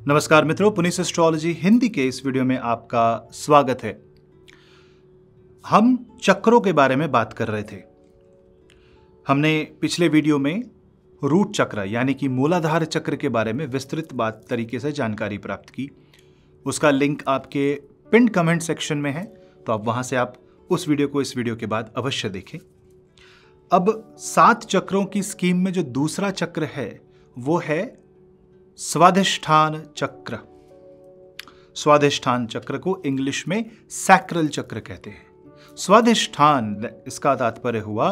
नमस्कार मित्रों, पुनीस एस्ट्रोलॉजी हिंदी के इस वीडियो में आपका स्वागत है। हम चक्रों के बारे में बात कर रहे थे। हमने पिछले वीडियो में रूट चक्र यानी कि मूलाधार चक्र के बारे में विस्तृत बात तरीके से जानकारी प्राप्त की। उसका लिंक आपके पिन कमेंट सेक्शन में है, तो आप वहां से आप उस वीडियो को इस वीडियो के बाद अवश्य देखें। अब 7 चक्रों की स्कीम में जो दूसरा चक्र है वो है स्वाधिष्ठान चक्र। स्वाधिष्ठान चक्र को इंग्लिश में सैक्रल चक्र कहते हैं। स्वाधिष्ठान, इसका तात्पर्य हुआ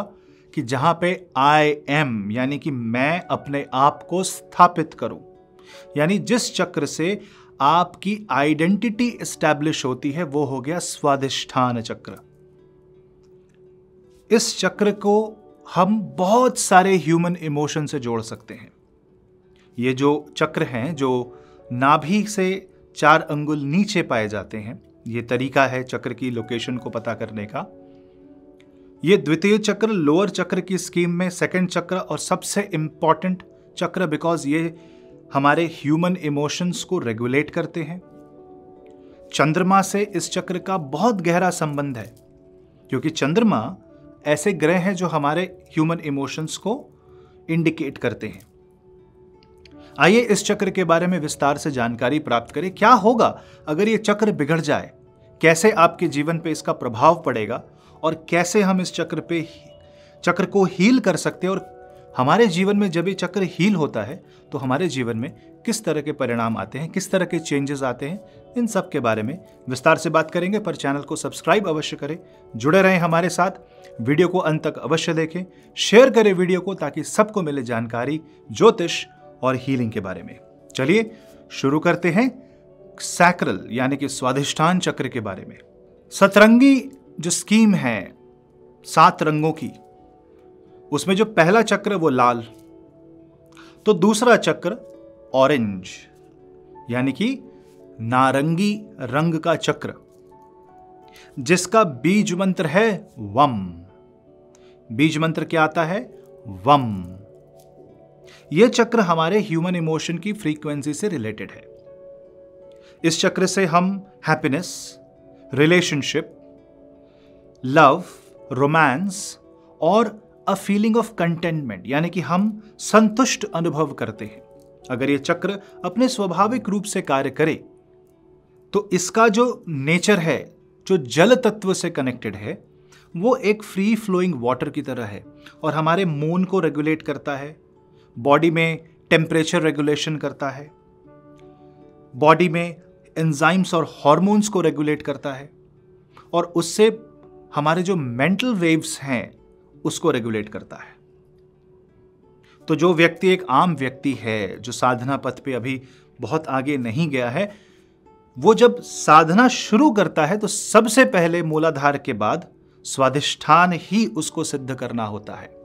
कि जहां पे आई एम यानी कि मैं अपने आप को स्थापित करूं, यानी जिस चक्र से आपकी आइडेंटिटी एस्टैब्लिश होती है वो हो गया स्वाधिष्ठान चक्र। इस चक्र को हम बहुत सारे ह्यूमन इमोशन से जोड़ सकते हैं। ये जो चक्र हैं जो नाभि से 4 अंगुल नीचे पाए जाते हैं, ये तरीका है चक्र की लोकेशन को पता करने का। ये द्वितीय चक्र लोअर चक्र की स्कीम में सेकंड चक्र और सबसे इंपॉर्टेंट चक्र, बिकॉज ये हमारे ह्यूमन इमोशंस को रेगुलेट करते हैं। चंद्रमा से इस चक्र का बहुत गहरा संबंध है, क्योंकि चंद्रमा ऐसे ग्रह हैं जो हमारे ह्यूमन इमोशंस को इंडिकेट करते हैं। आइए इस चक्र के बारे में विस्तार से जानकारी प्राप्त करें। क्या होगा अगर ये चक्र बिगड़ जाए, कैसे आपके जीवन पे इसका प्रभाव पड़ेगा और कैसे हम इस चक्र को हील कर सकते हैं, और हमारे जीवन में जब ये चक्र हील होता है तो हमारे जीवन में किस तरह के परिणाम आते हैं, किस तरह के चेंजेस आते हैं, इन सब के बारे में विस्तार से बात करेंगे। पर चैनल को सब्सक्राइब अवश्य करें, जुड़े रहें हमारे साथ, वीडियो को अंत तक अवश्य देखें, शेयर करें वीडियो को ताकि सबको मिले जानकारी ज्योतिष और हीलिंग के बारे में। चलिए शुरू करते हैं सैक्रल यानी कि स्वाधिष्ठान चक्र के बारे में। सतरंगी जो स्कीम है 7 रंगों की, उसमें जो पहला चक्र वो लाल, तो दूसरा चक्र ऑरेंज यानी कि नारंगी रंग का चक्र, जिसका बीज मंत्र है वम। बीज मंत्र क्या आता है? वम। यह चक्र हमारे ह्यूमन इमोशन की फ्रीक्वेंसी से रिलेटेड है। इस चक्र से हम हैप्पीनेस, रिलेशनशिप, लव, रोमांस और अ फीलिंग ऑफ कंटेंटमेंट यानी कि हम संतुष्ट अनुभव करते हैं। अगर यह चक्र अपने स्वाभाविक रूप से कार्य करे तो इसका जो नेचर है, जो जल तत्व से कनेक्टेड है, वो एक फ्री फ्लोइंग वाटर की तरह है और हमारे मूड को रेगुलेट करता है, बॉडी में टेम्परेचर रेगुलेशन करता है, बॉडी में एंजाइम्स और हार्मोन्स को रेगुलेट करता है, और उससे हमारे जो मेंटल वेव्स हैं उसको रेगुलेट करता है। तो जो व्यक्ति एक आम व्यक्ति है जो साधना पथ पे अभी बहुत आगे नहीं गया है, वो जब साधना शुरू करता है तो सबसे पहले मूलाधार के बाद स्वाधिष्ठान ही उसको सिद्ध करना होता है।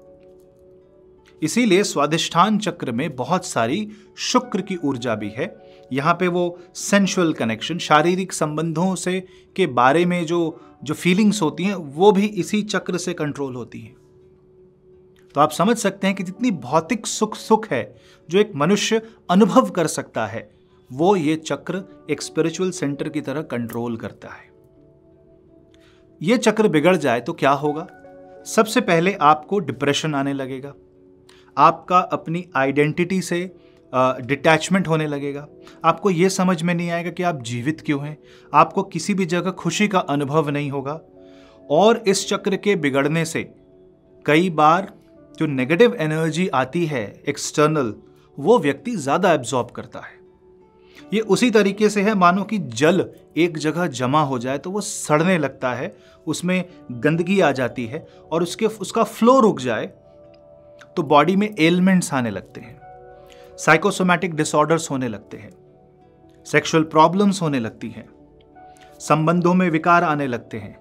इसीलिए स्वाधिष्ठान चक्र में बहुत सारी शुक्र की ऊर्जा भी है। यहां पे वो सेंसुअल कनेक्शन, शारीरिक संबंधों से के बारे में जो फीलिंग्स होती हैं वो भी इसी चक्र से कंट्रोल होती हैं। तो आप समझ सकते हैं कि जितनी भौतिक सुख है जो एक मनुष्य अनुभव कर सकता है, वो ये चक्र एक स्पिरिचुअल सेंटर की तरह कंट्रोल करता है। ये चक्र बिगड़ जाए तो क्या होगा? सबसे पहले आपको डिप्रेशन आने लगेगा, आपका अपनी आइडेंटिटी से डिटैचमेंट होने लगेगा, आपको यह समझ में नहीं आएगा कि आप जीवित क्यों हैं, आपको किसी भी जगह खुशी का अनुभव नहीं होगा। और इस चक्र के बिगड़ने से कई बार जो नेगेटिव एनर्जी आती है एक्सटर्नल, वो व्यक्ति ज्यादा एब्जॉर्ब करता है। ये उसी तरीके से है मानो कि जल एक जगह जमा हो जाए तो वो सड़ने लगता है, उसमें गंदगी आ जाती है और उसका फ्लो रुक जाए तो बॉडी में एलिमेंट्स आने लगते हैं, साइकोसोमैटिक डिसऑर्डर्स होने लगते हैं, सेक्सुअल प्रॉब्लम्स होने लगती हैं, संबंधों में विकार आने लगते हैं,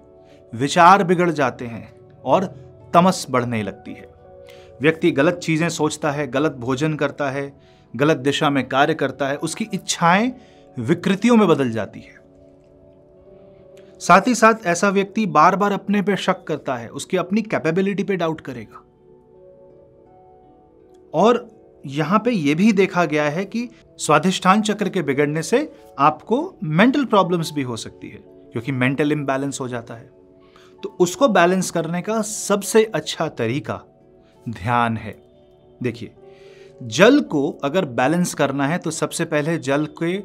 विचार बिगड़ जाते हैं और तमस बढ़ने लगती है। व्यक्ति गलत चीजें सोचता है, गलत भोजन करता है, गलत दिशा में कार्य करता है, उसकी इच्छाएं विकृतियों में बदल जाती है। साथ ही साथ ऐसा व्यक्ति बार बार अपने पे शक करता है, उसकी अपनी कैपेबिलिटी पे डाउट करेगा। और यहां पे यह भी देखा गया है कि स्वाधिष्ठान चक्र के बिगड़ने से आपको मेंटल प्रॉब्लम्स भी हो सकती है, क्योंकि मेंटल इम्बैलेंस हो जाता है। तो उसको बैलेंस करने का सबसे अच्छा तरीका ध्यान है। देखिए, जल को अगर बैलेंस करना है तो सबसे पहले जल के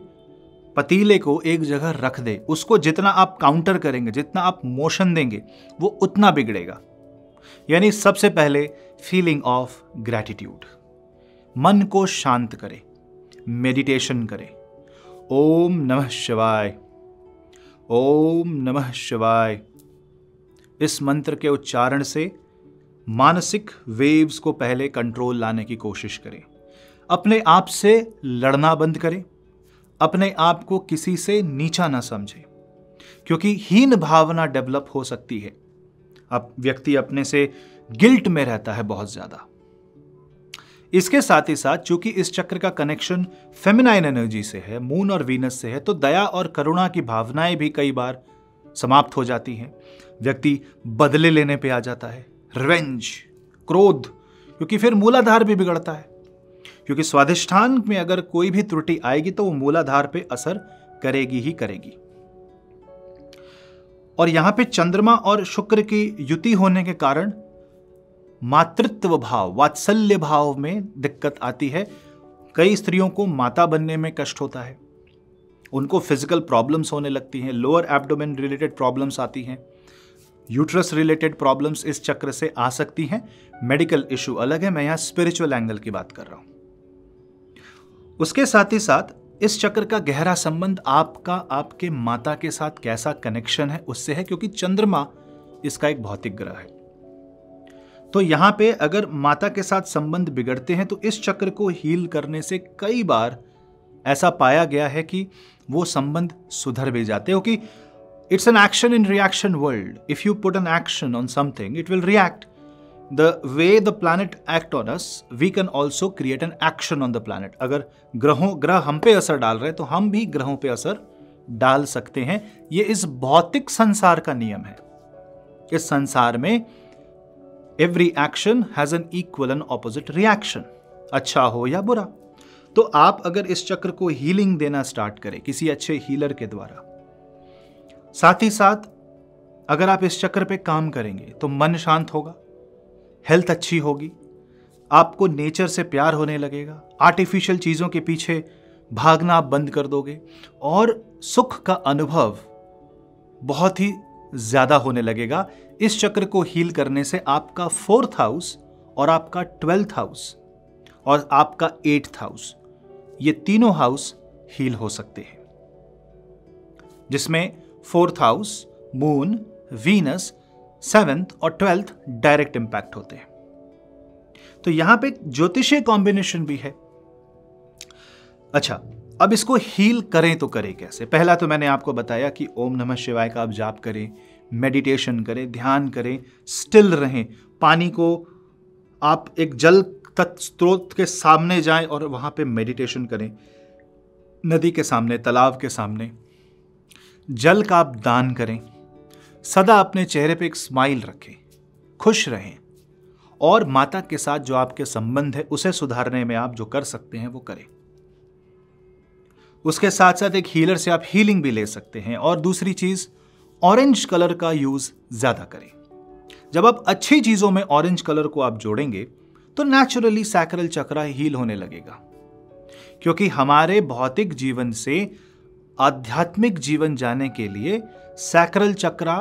पतीले को एक जगह रख दे। उसको जितना आप काउंटर करेंगे, जितना आप मोशन देंगे, वो उतना बिगड़ेगा। यानी सबसे पहले फीलिंग ऑफ ग्रैटिट्यूड, मन को शांत करें, मेडिटेशन करें। ओम नमः शिवाय, ओम नमः शिवाय, इस मंत्र के उच्चारण से मानसिक वेव्स को पहले कंट्रोल लाने की कोशिश करें। अपने आप से लड़ना बंद करें, अपने आप को किसी से नीचा ना समझें, क्योंकि हीन भावना डेवलप हो सकती है। अब व्यक्ति अपने से गिल्ट में रहता है बहुत ज्यादा। इसके साथ ही साथ चूंकि इस चक्र का कनेक्शन फेमिनाइन एनर्जी से है, मून और वीनस से है, तो दया और करुणा की भावनाएं भी कई बार समाप्त हो जाती हैं। व्यक्ति बदले लेने पे आ जाता है, रिवेंज, क्रोध, क्योंकि फिर मूलाधार भी बिगड़ता है। क्योंकि स्वाधिष्ठान में अगर कोई भी त्रुटि आएगी तो वो मूलाधार पे असर करेगी ही करेगी। और यहां पे चंद्रमा और शुक्र की युति होने के कारण मातृत्व भाव, वात्सल्य भाव में दिक्कत आती है। कई स्त्रियों को माता बनने में कष्ट होता है, उनको फिजिकल प्रॉब्लम्स होने लगती हैं, लोअर एब्डोमेन रिलेटेड प्रॉब्लम्स आती हैं, यूट्रस रिलेटेड प्रॉब्लम्स इस चक्र से आ सकती हैं। मेडिकल इशू अलग है, मैं यहां स्पिरिचुअल एंगल की बात कर रहा हूं। उसके साथ ही साथ इस चक्र का गहरा संबंध आपका आपके माता के साथ कैसा कनेक्शन है उससे है, क्योंकि चंद्रमा इसका एक भौतिक ग्रह है। तो यहां पे अगर माता के साथ संबंध बिगड़ते हैं तो इस चक्र को हील करने से कई बार ऐसा पाया गया है कि वो संबंध सुधर भी जाते हो। कि it's an action in reaction world. If you put an action on something, it will react. The way the planet act on us, we can also create an action on the planet. अगर ग्रह हम पे असर डाल रहे हैं तो हम भी ग्रहों पे असर डाल सकते हैं। ये इस भौतिक संसार का नियम है। इस संसार में every action has an equal and opposite reaction, अच्छा हो या बुरा। तो आप अगर इस चक्र को हीलिंग देना स्टार्ट करें किसी अच्छे हीलर के द्वारा, साथ ही साथ अगर आप इस चक्र पे काम करेंगे तो मन शांत होगा, हेल्थ अच्छी होगी, आपको नेचर से प्यार होने लगेगा, आर्टिफिशियल चीजों के पीछे भागना आप बंद कर दोगे और सुख का अनुभव बहुत ही ज्यादा होने लगेगा। इस चक्र को हील करने से आपका 4th हाउस और आपका 12th हाउस और आपका 8th हाउस, ये तीनों हाउस हील हो सकते हैं, जिसमें 4th house, moon, Venus, 7th और 12th डायरेक्ट इंपैक्ट होते हैं। तो यहां पे ज्योतिषीय कॉम्बिनेशन भी है। अच्छा, अब इसको हील करें तो करें कैसे? पहला तो मैंने आपको बताया कि ओम नमः शिवाय का आप जाप करें, मेडिटेशन करें, ध्यान करें, स्टिल रहें। पानी को आप एक जल स्रोत के सामने जाएं और वहां पे मेडिटेशन करें, नदी के सामने, तालाब के सामने। जल का आप दान करें, सदा अपने चेहरे पे एक स्माइल रखें, खुश रहें और माता के साथ जो आपके संबंध है उसे सुधारने में आप जो कर सकते हैं वो करें। उसके साथ साथ एक हीलर से आप हीलिंग भी ले सकते हैं। और दूसरी चीज, ऑरेंज कलर का यूज ज्यादा करें। जब आप अच्छी चीजों में ऑरेंज कलर को आप जोड़ेंगे तो नेचुरली सैक्रल चक्र हील होने लगेगा, क्योंकि हमारे भौतिक जीवन से आध्यात्मिक जीवन जाने के लिए सैक्रल चक्र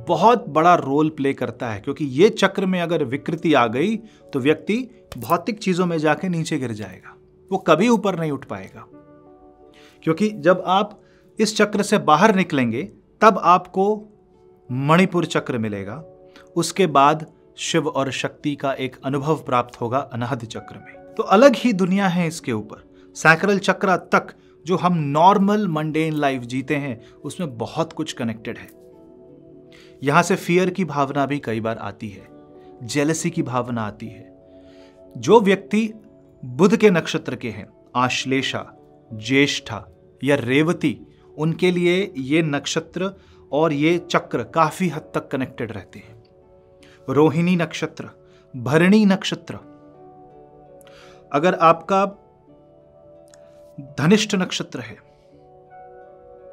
बहुत बड़ा रोल प्ले करता है। क्योंकि ये चक्र में अगर विकृति आ गई तो व्यक्ति भौतिक चीजों में जाके नीचे गिर जाएगा, वो कभी ऊपर नहीं उठ पाएगा। क्योंकि जब आप इस चक्र से बाहर निकलेंगे तब आपको मणिपुर चक्र मिलेगा, उसके बाद शिव और शक्ति का एक अनुभव प्राप्त होगा अनाहत चक्र में। तो अलग ही दुनिया है इसके ऊपर। सैक्रल चक्र तक जो हम नॉर्मल मंडेन लाइफ जीते हैं उसमें बहुत कुछ कनेक्टेड है। यहां से फियर की भावना भी कई बार आती है, जेलसी की भावना आती है। जो व्यक्ति बुध के नक्षत्र के हैं, आश्लेषा, ज्येष्ठा या रेवती, उनके लिए ये नक्षत्र और ये चक्र काफी हद तक कनेक्टेड रहते हैं। रोहिणी नक्षत्र, भरणी नक्षत्र, अगर आपका धनिष्ठ नक्षत्र है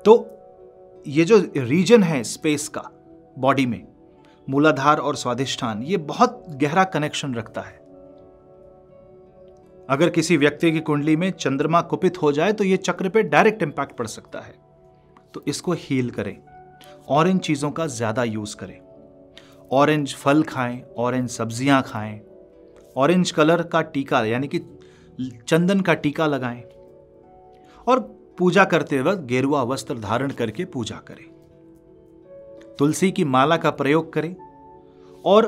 तो ये जो रीजन है स्पेस का बॉडी में, मूलाधार और स्वाधिष्ठान, ये बहुत गहरा कनेक्शन रखता है। अगर किसी व्यक्ति की कुंडली में चंद्रमा कुपित हो जाए तो ये चक्र पे डायरेक्ट इंपैक्ट पड़ सकता है। तो इसको हील करें, ऑरेंज चीजों का ज्यादा यूज करें, ऑरेंज फल खाएं, ऑरेंज सब्जियां खाएं, ऑरेंज कलर का टीका यानी कि चंदन का टीका लगाएं और पूजा करते वक्त गेरुआ वस्त्र धारण करके पूजा करें। तुलसी की माला का प्रयोग करें और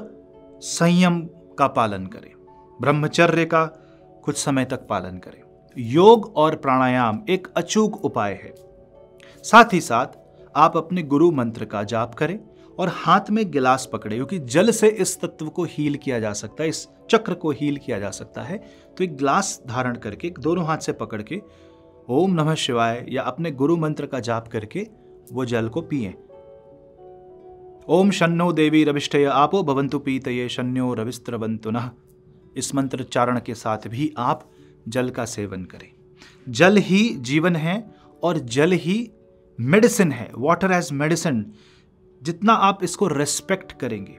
संयम का पालन करें, ब्रह्मचर्य का कुछ समय तक पालन करें। योग और प्राणायाम एक अचूक उपाय है। साथ ही साथ आप अपने गुरु मंत्र का जाप करें और हाथ में गिलास पकड़े, क्योंकि जल से इस तत्व को हील किया जा सकता है, इस चक्र को हील किया जा सकता है। तो एक ग्लास धारण करके दोनों हाथ से पकड़ के ओम नमः शिवाय या अपने गुरु मंत्र का जाप करके वो जल को पिएं। ओम शन्नो देवी रविष्ठय आपो भवन्तु पीतये शन्यो रविस्त्रवन्तु नः। इस मंत्र उच्चारण के साथ भी आप जल का सेवन करें। जल ही जीवन है और जल ही मेडिसिन है। Water as medicine. जितना आप इसको रेस्पेक्ट करेंगे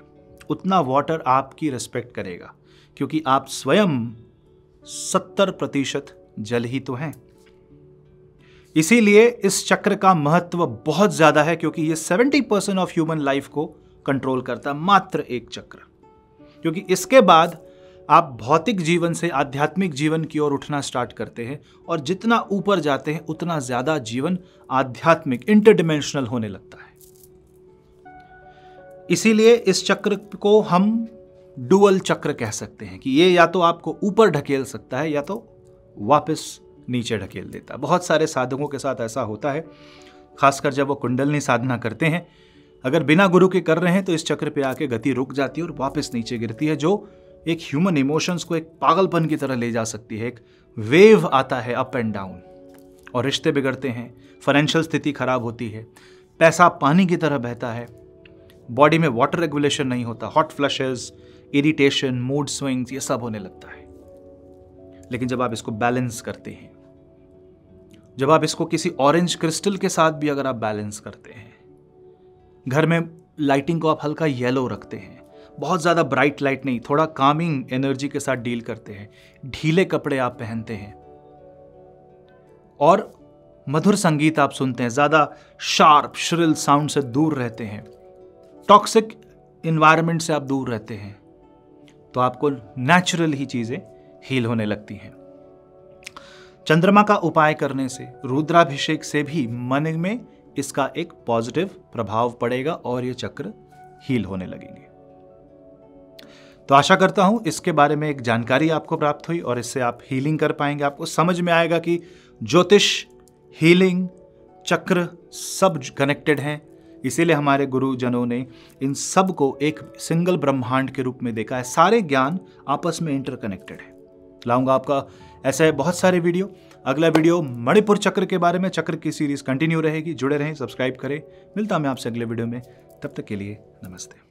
उतना वाटर आपकी रेस्पेक्ट करेगा, क्योंकि आप स्वयं 70% जल ही तो हैं। इसीलिए इस चक्र का महत्व बहुत ज्यादा है, क्योंकि ये 70% ऑफ ह्यूमन लाइफ को कंट्रोल करता है, मात्र एक चक्र। क्योंकि इसके बाद आप भौतिक जीवन से आध्यात्मिक जीवन की ओर उठना स्टार्ट करते हैं, और जितना ऊपर जाते हैं उतना ज्यादा जीवन आध्यात्मिक इंटरडिमेंशनल होने लगता है। इसीलिए इस चक्र को हम डुअल चक्र कह सकते हैं, कि ये या तो आपको ऊपर ढकेल सकता है या तो वापस नीचे ढकेल देता है। बहुत सारे साधकों के साथ ऐसा होता है, खासकर जब वो कुंडलनी साधना करते हैं। अगर बिना गुरु के कर रहे हैं तो इस चक्र पे आके गति रुक जाती है और वापस नीचे गिरती है, जो एक ह्यूमन इमोशंस को एक पागलपन की तरह ले जा सकती है। एक वेव आता है अप एंड डाउन, और रिश्ते बिगड़ते हैं, फाइनेंशियल स्थिति खराब होती है, पैसा पानी की तरह बहता है, बॉडी में वाटर रेगुलेशन नहीं होता, hot flushes, irritation, mood swings, ये सब होने लगता है। लेकिन जब आप इसको बैलेंस करते हैं, जब आप इसको किसी ऑरेंज क्रिस्टल के साथ भी अगर आप बैलेंस करते हैं, घर में लाइटिंग को आप हल्का येलो रखते हैं, बहुत ज्यादा ब्राइट लाइट नहीं, थोड़ा कामिंग एनर्जी के साथ डील करते हैं, ढीले कपड़े आप पहनते हैं और मधुर संगीत आप सुनते हैं, ज्यादा शार्प श्रिल साउंड से दूर रहते हैं, टॉक्सिक इन्वायरमेंट से आप दूर रहते हैं, तो आपको नेचुरल ही चीजें हील होने लगती हैं। चंद्रमा का उपाय करने से, रुद्राभिषेक से भी मन में इसका एक पॉजिटिव प्रभाव पड़ेगा और ये चक्र हील होने लगेंगे। तो आशा करता हूं इसके बारे में एक जानकारी आपको प्राप्त हुई और इससे आप हीलिंग कर पाएंगे। आपको समझ में आएगा कि ज्योतिष, हीलिंग, चक्र सब कनेक्टेड हैं। इसीलिए हमारे गुरुजनों ने इन सब को एक सिंगल ब्रह्मांड के रूप में देखा है। सारे ज्ञान आपस में इंटरकनेक्टेड है। लाऊंगा आपका ऐसे बहुत सारे वीडियो। अगला वीडियो मणिपुर चक्र के बारे में, चक्र की सीरीज कंटिन्यू रहेगी। जुड़े रहें, सब्सक्राइब करें। मिलता हूं मैं आपसे अगले वीडियो में। तब तक के लिए नमस्ते।